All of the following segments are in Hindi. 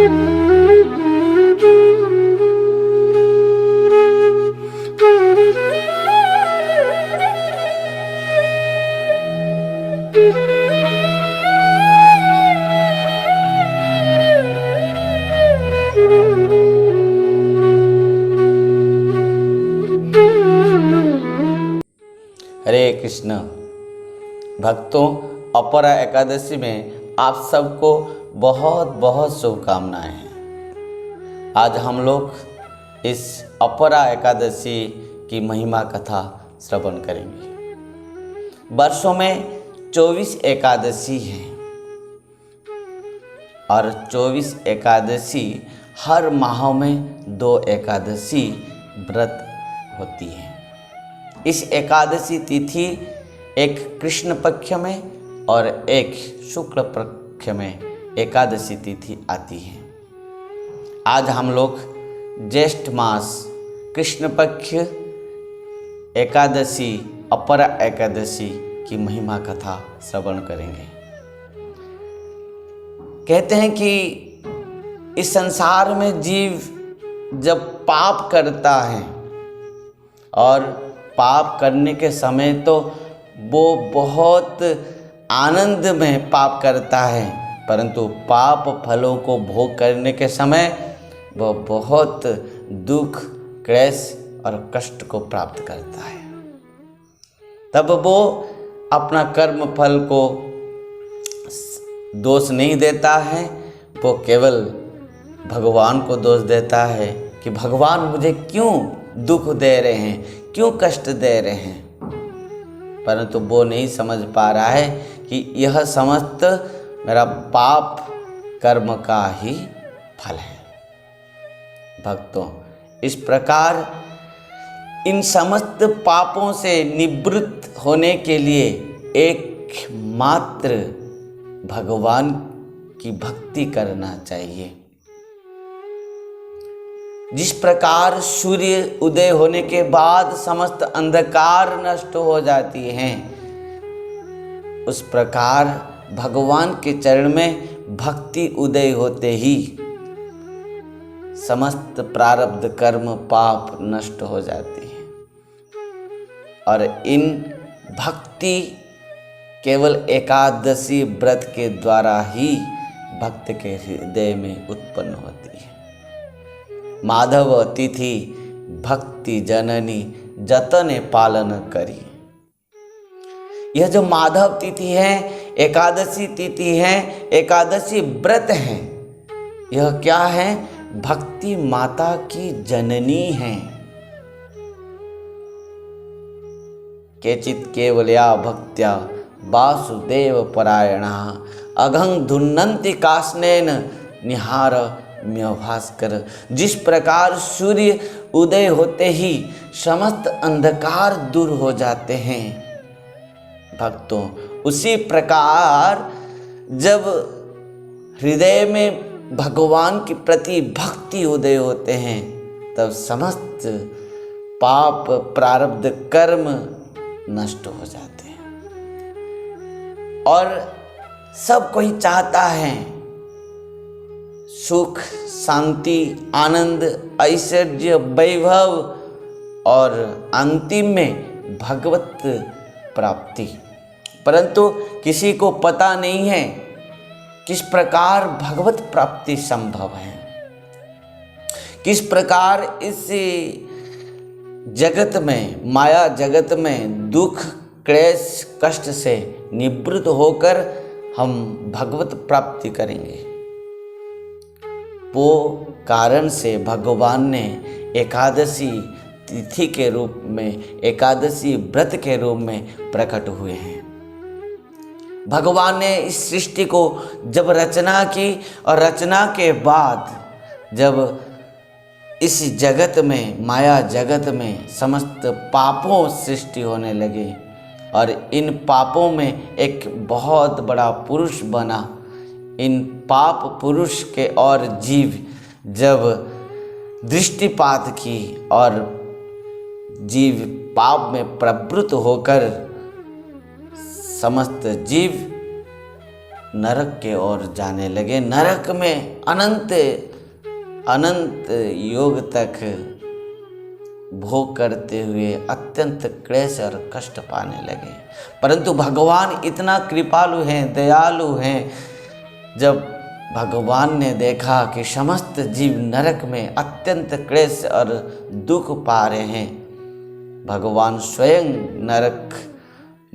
हरे कृष्ण भक्तों, अपरा एकादशी में आप सबको बहुत बहुत शुभकामनाएं हैं। आज हम लोग इस अपरा एकादशी की महिमा कथा श्रवण करेंगे। वर्षों में 24 एकादशी हैं और 24 एकादशी हर माह में 2 एकादशी व्रत होती है। इस एकादशी तिथि एक कृष्ण पक्ष में और एक शुक्ल पक्ष में एकादशी तिथि आती है। आज हम लोग ज्येष्ठ मास कृष्ण पक्ष एकादशी अपरा एकादशी की महिमा कथा श्रवण करेंगे। कहते हैं कि इस संसार में जीव जब पाप करता है और पाप करने के समय तो वो बहुत आनंद में पाप करता है, परंतु पाप फलों को भोग करने के समय वो बहुत दुख, क्लेश और कष्ट को प्राप्त करता है। तब वो अपना कर्म फल को दोष नहीं देता है, वो केवल भगवान को दोष देता है कि भगवान मुझे क्यों दुख दे रहे हैं, क्यों कष्ट दे रहे हैं। परंतु वो नहीं समझ पा रहा है कि यह समस्त मेरा पाप कर्म का ही फल है। भक्तों, इस प्रकार इन समस्त पापों से निवृत्त होने के लिए एक मात्र भगवान की भक्ति करना चाहिए। जिस प्रकार सूर्य उदय होने के बाद समस्त अंधकार नष्ट हो जाती हैं, उस प्रकार भगवान के चरण में भक्ति उदय होते ही समस्त प्रारब्ध कर्म पाप नष्ट हो जाते हैं। और इन भक्ति केवल एकादशी व्रत के द्वारा ही भक्त के हृदय में उत्पन्न होती है। माधव तिथि भक्ति जननी जतने पालन करी। यह जो माधव तिथि है, एकादशी तिथि है, एकादशी व्रत है, यह क्या है? भक्ति माता की जननी है। केचित केवलया भक्त्या वासुदेव परायणा अघं धुन्नन्ति काष्णेन निहार भास्कर। जिस प्रकार सूर्य उदय होते ही समस्त अंधकार दूर हो जाते हैं, भक्तों, उसी प्रकार जब हृदय में भगवान के प्रति भक्ति उदय होते हैं, तब समस्त पाप प्रारब्ध कर्म नष्ट हो जाते हैं। और सब कोई चाहता है सुख, शांति, आनंद, ऐश्वर्य, वैभव और अंतिम में भगवत प्राप्ति, परंतु किसी को पता नहीं है किस प्रकार भगवत प्राप्ति संभव है, किस प्रकार इस जगत में, माया जगत में दुख, क्लेश, कष्ट से निवृत्त होकर हम भगवत प्राप्ति करेंगे। वो कारण से भगवान ने एकादशी तिथि के रूप में, एकादशी व्रत के रूप में प्रकट हुए हैं। भगवान ने इस सृष्टि को जब रचना की और रचना के बाद जब इस जगत में, माया जगत में समस्त पापों सृष्टि होने लगे और इन पापों में एक बहुत बड़ा पुरुष बना। इन पाप पुरुष के और जीव जब दृष्टिपात की और जीव पाप में प्रवृत्त होकर समस्त जीव नरक के ओर जाने लगे। नरक में अनंत अनंत योग तक भोग करते हुए अत्यंत क्लेश और कष्ट पाने लगे। परंतु भगवान इतना कृपालु हैं, दयालु हैं। जब भगवान ने देखा कि समस्त जीव नरक में अत्यंत क्लेश और दुख पा रहे हैं, भगवान स्वयं नरक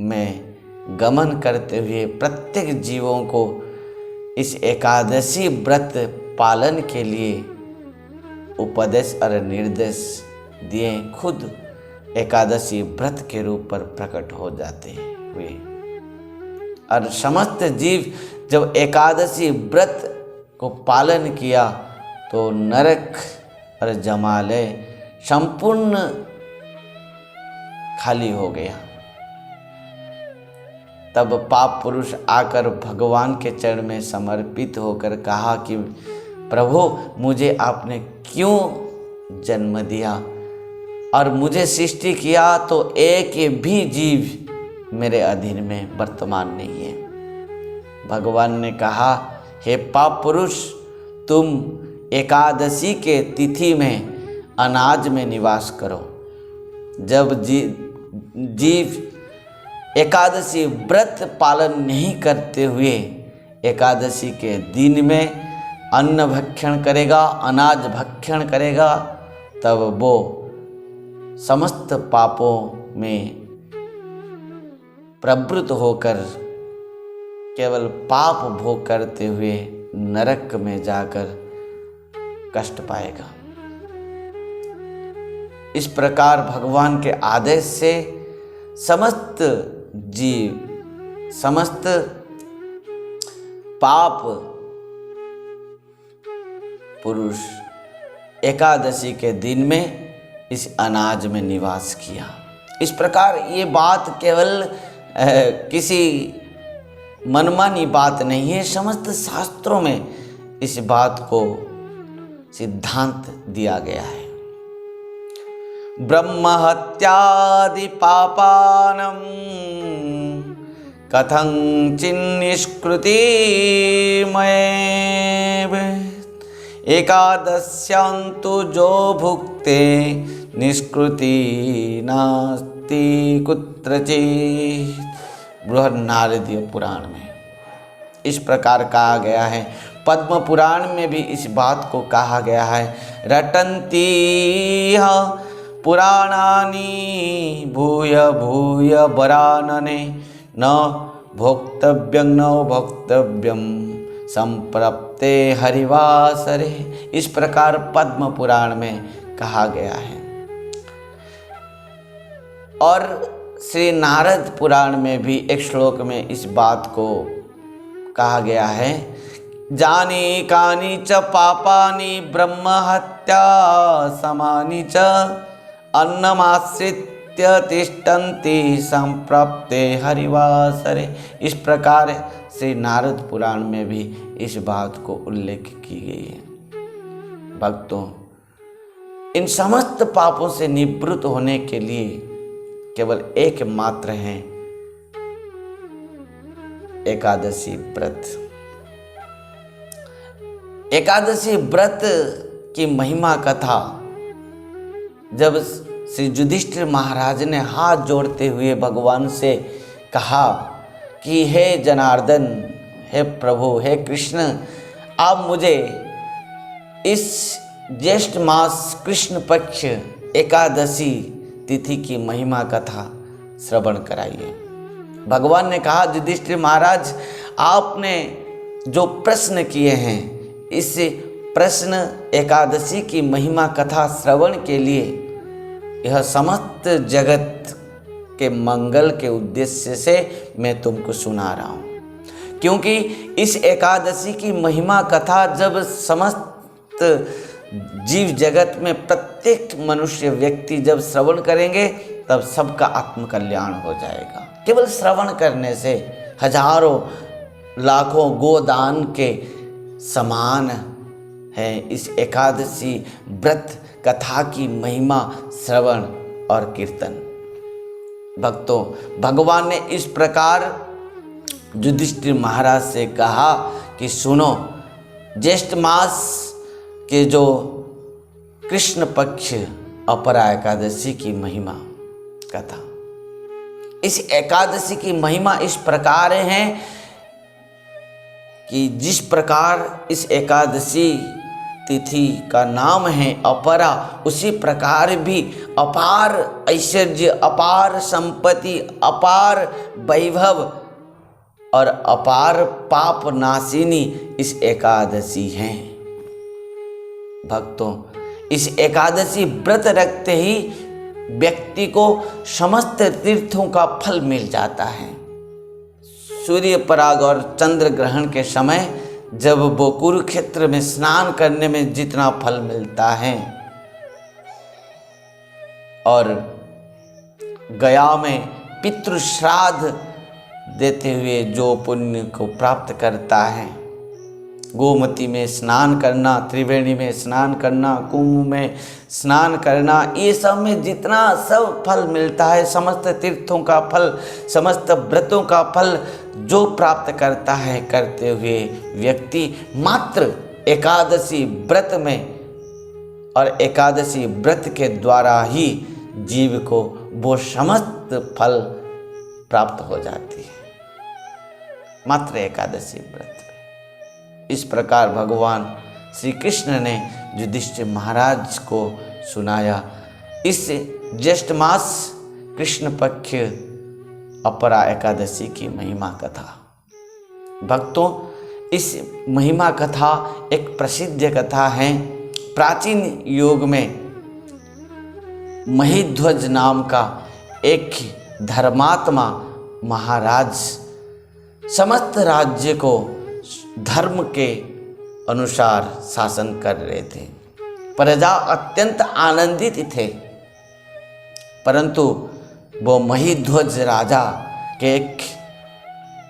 में गमन करते हुए प्रत्येक जीवों को इस एकादशी व्रत पालन के लिए उपदेश और निर्देश दिए। खुद एकादशी व्रत के रूप पर प्रकट हो जाते हुए और समस्त जीव जब एकादशी व्रत को पालन किया तो नरक और जमालय संपूर्ण खाली हो गया। तब पाप पुरुष आकर भगवान के चरण में समर्पित होकर कहा कि प्रभु, मुझे आपने क्यों जन्म दिया और मुझे सृष्टि किया तो एक भी जीव मेरे अधीन में वर्तमान नहीं है। भगवान ने कहा, हे पाप पुरुष, तुम एकादशी के तिथि में अनाज में निवास करो। जब जीव एकादशी व्रत पालन नहीं करते हुए एकादशी के दिन में अन्न भक्षण करेगा, अनाज भक्षण करेगा, तब वो समस्त पापों में प्रवृत्त होकर केवल पाप भोग करते हुए नरक में जाकर कष्ट पाएगा। इस प्रकार भगवान के आदेश से समस्त जीव, समस्त पाप पुरुष एकादशी के दिन में इस अनाज में निवास किया। इस प्रकार ये बात केवल किसी मनमानी बात नहीं है, समस्त शास्त्रों में इस बात को सिद्धांत दिया गया है। ब्रह्म हत्यादि पापानं कथं चिन्निष्कृति मयेव एकादश्यान्तु जो भुक्ते निष्कृति नास्ति कुत्रचित्। बृहन्नारदीय पुराण में इस प्रकार कहा गया है। पद्म पुराण में भी इस बात को कहा गया है। रटन्ति पुराणानि भूय भूय वरानने न भोक्तव्यं न भोक्तव्यं संप्रप्ते हरिवासरे। इस प्रकार पद्म पुराण में कहा गया है। और श्री नारद पुराण में भी एक श्लोक में इस बात को कहा गया है। जानी कानी च पापानि ब्रह्म हत्या समानि च अन्नमाश्रित्य तिष्ठन्ति संप्रप्ते हरिवासरे। इस प्रकार श्री नारद पुराण में भी इस बात को उल्लेख की गई है। भक्तों, इन समस्त पापों से निवृत्त होने के लिए केवल एक मात्र है एकादशी व्रत। एकादशी व्रत की महिमा कथा जब श्री युधिष्ठिर महाराज ने हाथ जोड़ते हुए भगवान से कहा कि हे जनार्दन, हे प्रभु, हे कृष्ण, आप मुझे इस ज्येष्ठ मास कृष्ण पक्ष एकादशी तिथि की महिमा कथा श्रवण कराइए। भगवान ने कहा, युधिष्ठिर महाराज, आपने जो प्रश्न किए हैं, इस प्रश्न एकादशी की महिमा कथा श्रवण के लिए यह समस्त जगत के मंगल के उद्देश्य से मैं तुमको सुना रहा हूँ। क्योंकि इस एकादशी की महिमा कथा जब समस्त जीव जगत में प्रत्येक मनुष्य व्यक्ति जब श्रवण करेंगे तब सबका आत्मकल्याण हो जाएगा। केवल श्रवण करने से हजारों लाखों गोदान के समान है इस एकादशी व्रत कथा की महिमा, श्रवण और कीर्तन। भक्तों, भगवान ने इस प्रकार युधिष्ठिर महाराज से कहा कि सुनो, ज्येष्ठ मास के जो कृष्ण पक्ष अपरा एकादशी की महिमा कथा, इस एकादशी की महिमा इस प्रकार है कि जिस प्रकार इस एकादशी तिथि का नाम है अपरा, उसी प्रकार भी अपार ऐश्वर्य, अपार संपत्ति, अपार वैभव और अपार पाप नाशिनी इस एकादशी है। भक्तों, इस एकादशी व्रत रखते ही व्यक्ति को समस्त तीर्थों का फल मिल जाता है। सूर्य पराग और चंद्र ग्रहण के समय जब वो कुरुक्षेत्र में स्नान करने में जितना फल मिलता है और गया में पितृ श्राद्ध देते हुए जो पुण्य को प्राप्त करता है, गोमती में स्नान करना, त्रिवेणी में स्नान करना, कुंभ में स्नान करना, ये सब में जितना सब फल मिलता है, समस्त तीर्थों का फल, समस्त व्रतों का फल जो प्राप्त करता है, करते हुए व्यक्ति मात्र एकादशी व्रत में और एकादशी व्रत के द्वारा ही जीव को वो समस्त फल प्राप्त हो जाती है, मात्र एकादशी व्रत में। इस प्रकार भगवान श्री कृष्ण ने युधिष्ठिर महाराज को सुनाया इस ज्येष्ठ मास कृष्ण पक्ष अपरा एकादशी की महिमा कथा। भक्तों, इस महिमा कथा एक प्रसिद्ध कथा है। प्राचीन युग में महिध्वज नाम का एक धर्मात्मा महाराज समस्त राज्य को धर्म के अनुसार शासन कर रहे थे। प्रजा अत्यंत आनंदित थे, परंतु वो महिध्वज राजा के एक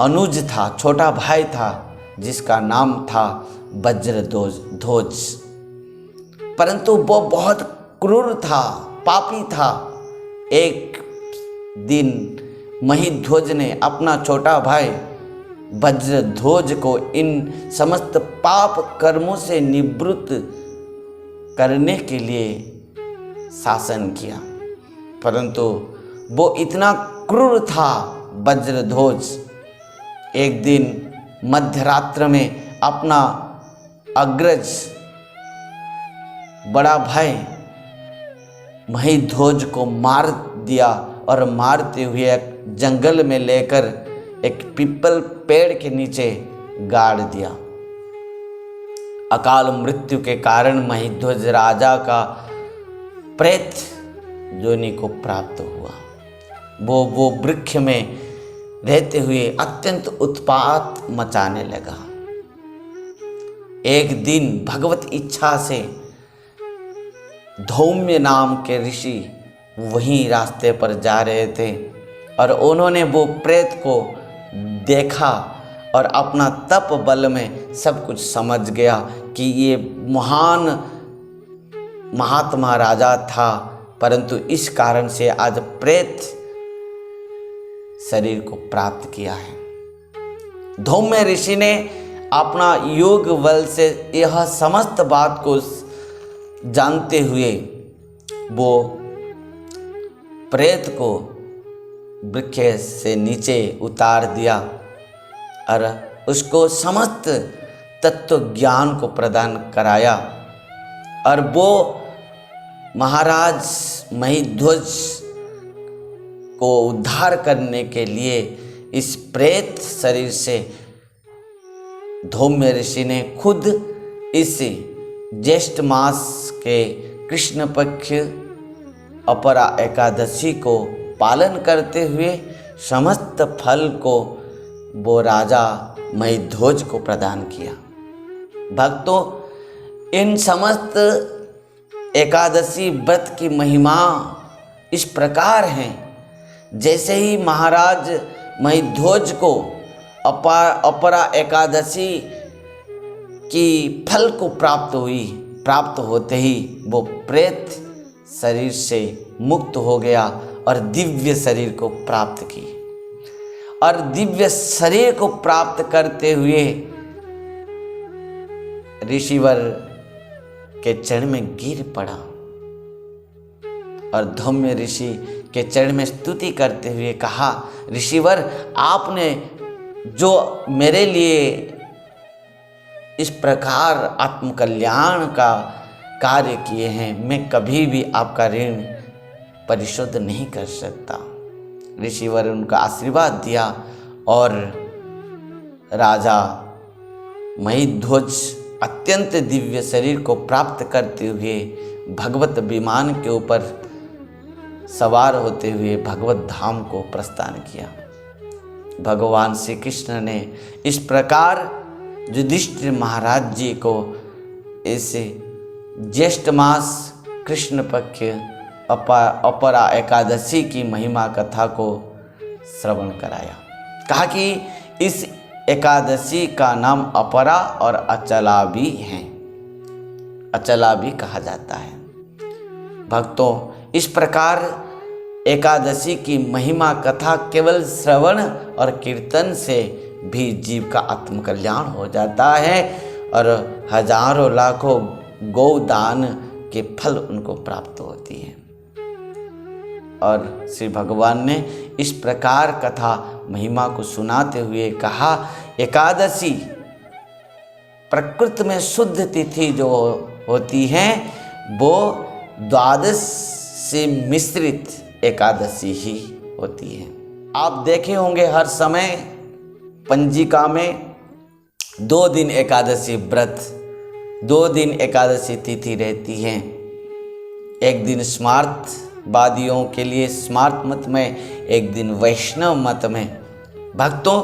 अनुज था, छोटा भाई था, जिसका नाम था वज्रध्वज। परंतु वो बहुत क्रूर था, पापी था। एक दिन महिध्वज ने अपना छोटा भाई वज्रध्वज को इन समस्त पाप कर्मों से निवृत्त करने के लिए शासन किया, परंतु वो इतना क्रूर था वज्रध्वज। एक दिन मध्यरात्र में अपना अग्रज बड़ा भाई महिध्वज को मार दिया और मारते हुए एक जंगल में लेकर एक पीपल पेड़ के नीचे गाड़ दिया। अकाल मृत्यु के कारण महिध्वज राजा का प्रेत योनि को प्राप्त हुआ। वो वृक्ष में रहते हुए अत्यंत उत्पात मचाने लगा। एक दिन भगवत इच्छा से धौम्य नाम के ऋषि वहीं रास्ते पर जा रहे थे और उन्होंने वो प्रेत को देखा और अपना तप बल में सब कुछ समझ गया कि ये महान महात्मा राजा था, परंतु इस कारण से आज प्रेत शरीर को प्राप्त किया है। धौम्य ऋषि ने अपना योग बल से यह समस्त बात को जानते हुए वो प्रेत को वृक्ष से नीचे उतार दिया और उसको समस्त तत्व ज्ञान को प्रदान कराया और वो महाराज महिध्वज को उद्धार करने के लिए इस प्रेत शरीर से धौम्य ऋषि ने खुद इस ज्येष्ठ मास के कृष्ण पक्ष अपरा एकादशी को पालन करते हुए समस्त फल को वो राजा महिध्वज को प्रदान किया। भक्तों, इन समस्त एकादशी व्रत की महिमा इस प्रकार है, जैसे ही महाराज महिध्वज को अपरा एकादशी की फल को प्राप्त होते ही वो प्रेत शरीर से मुक्त हो गया और दिव्य शरीर को प्राप्त की। और दिव्य शरीर को प्राप्त करते हुए ऋषिवर के चरण में गिर पड़ा और धौम्य ऋषि के चरण में स्तुति करते हुए कहा, ऋषिवर, आपने जो मेरे लिए इस प्रकार आत्मकल्याण का कार्य किए हैं, मैं कभी भी आपका ऋण परिशोध नहीं कर सकता। ऋषिवर उनका आशीर्वाद दिया और राजा महिध्वज अत्यंत दिव्य शरीर को प्राप्त करते हुए भगवत विमान के ऊपर सवार होते हुए भगवत धाम को प्रस्थान किया। भगवान श्री कृष्ण ने इस प्रकार युधिष्ठिर महाराज जी को इस ज्येष्ठ मास कृष्ण पक्ष अपरा एकादशी की महिमा कथा को श्रवण कराया। कहा कि इस एकादशी का नाम अपरा और अचला भी है, अचला भी कहा जाता है। भक्तों, इस प्रकार एकादशी की महिमा कथा केवल श्रवण और कीर्तन से भी जीव का आत्मकल्याण हो जाता है और हजारों लाखों गोदान के फल उनको प्राप्त होती है। और श्री भगवान ने इस प्रकार कथा महिमा को सुनाते हुए कहा, एकादशी प्रकृति में शुद्ध तिथि जो होती है वो द्वादश से मिश्रित एकादशी ही होती है। आप देखे होंगे हर समय पंजिका में 2 दिन एकादशी व्रत, 2 दिन एकादशी तिथि रहती है। एक दिन स्मार्तवादियों के लिए स्मार्त मत में, एक दिन वैष्णव मत में। भक्तों,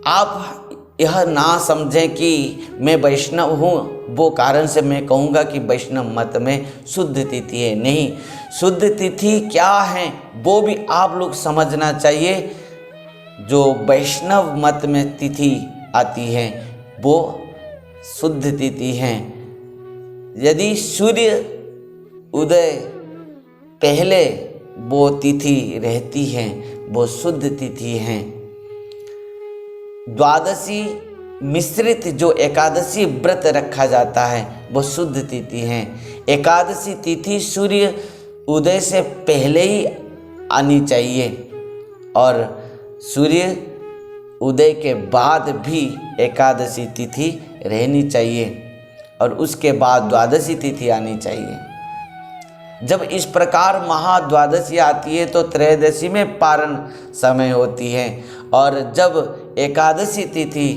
आप यह ना समझें कि मैं वैष्णव हूँ, वो कारण से मैं कहूँगा कि वैष्णव मत में शुद्ध तिथि है। नहीं, शुद्ध तिथि क्या है वो भी आप लोग समझना चाहिए। जो वैष्णव मत में तिथि आती है वो शुद्ध तिथि है। यदि सूर्य उदय पहले वो तिथि रहती है वो शुद्ध तिथि है। द्वादशी मिश्रित जो एकादशी व्रत रखा जाता है वो शुद्ध तिथि है। एकादशी तिथि सूर्य उदय से पहले ही आनी चाहिए और सूर्य उदय के बाद भी एकादशी तिथि रहनी चाहिए और उसके बाद द्वादशी तिथि आनी चाहिए। जब इस प्रकार महाद्वादशी आती है तो त्रयोदशी में पारण समय होती है और जब एकादशी तिथि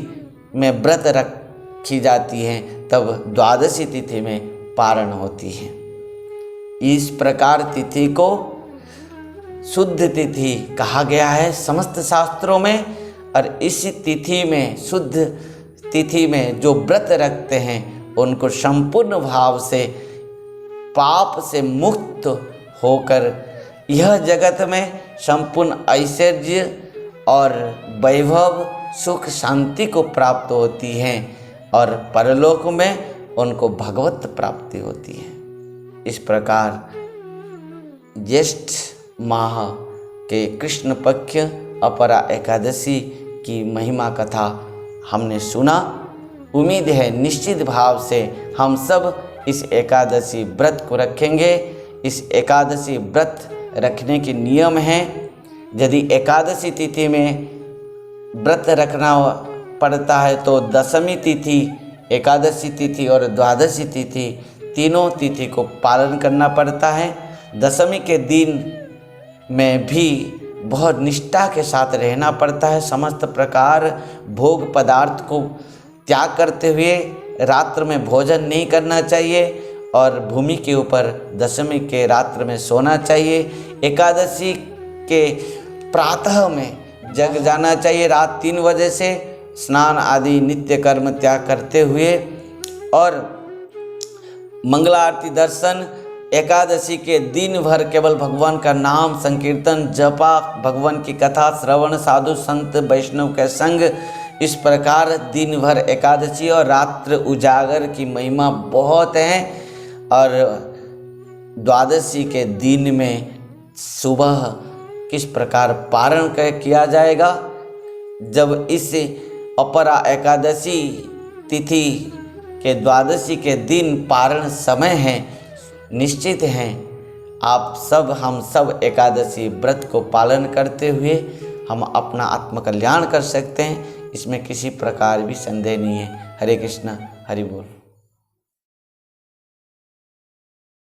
में व्रत रखी जाती है तब द्वादशी तिथि में पारण होती है। इस प्रकार तिथि को शुद्ध तिथि कहा गया है समस्त शास्त्रों में। और इस तिथि में, शुद्ध तिथि में जो व्रत रखते हैं उनको संपूर्ण भाव से पाप से मुक्त होकर यह जगत में संपूर्ण ऐश्वर्य और वैभव, सुख, शांति को प्राप्त होती है और परलोक में उनको भगवत प्राप्ति होती है। इस प्रकार ज्येष्ठ माह के कृष्ण पक्ष अपरा एकादशी की महिमा कथा हमने सुना। उम्मीद है निश्चित भाव से हम सब इस एकादशी व्रत को रखेंगे। इस एकादशी व्रत रखने के नियम हैं। यदि एकादशी तिथि में व्रत रखना पड़ता है तो दशमी तिथि, एकादशी तिथि और द्वादशी तिथि तीनों तिथि को पालन करना पड़ता है। दशमी के दिन में भी बहुत निष्ठा के साथ रहना पड़ता है। समस्त प्रकार भोग पदार्थ को त्याग करते हुए रात्र में भोजन नहीं करना चाहिए और भूमि के ऊपर दशमी के रात्र में सोना चाहिए। एकादशी के प्रातः में जग जाना चाहिए रात 3 बजे से, स्नान आदि नित्य कर्म त्याग करते हुए और मंगला आरती दर्शन। एकादशी के दिन भर केवल भगवान का नाम संकीर्तन, जपा, भगवान की कथा श्रवण, साधु संत वैष्णव के संग। इस प्रकार दिन भर एकादशी और रात्र उजागर की महिमा बहुत है। और द्वादशी के दिन में सुबह किस प्रकार पारण किया जाएगा जब इस अपरा एकादशी तिथि के द्वादशी के दिन पारण समय है, निश्चित हैं, आप सब हम सब एकादशी व्रत को पालन करते हुए हम अपना आत्मकल्याण कर सकते हैं। इसमें किसी प्रकार भी संदेह नहीं है। हरे कृष्णा, हरि बोल।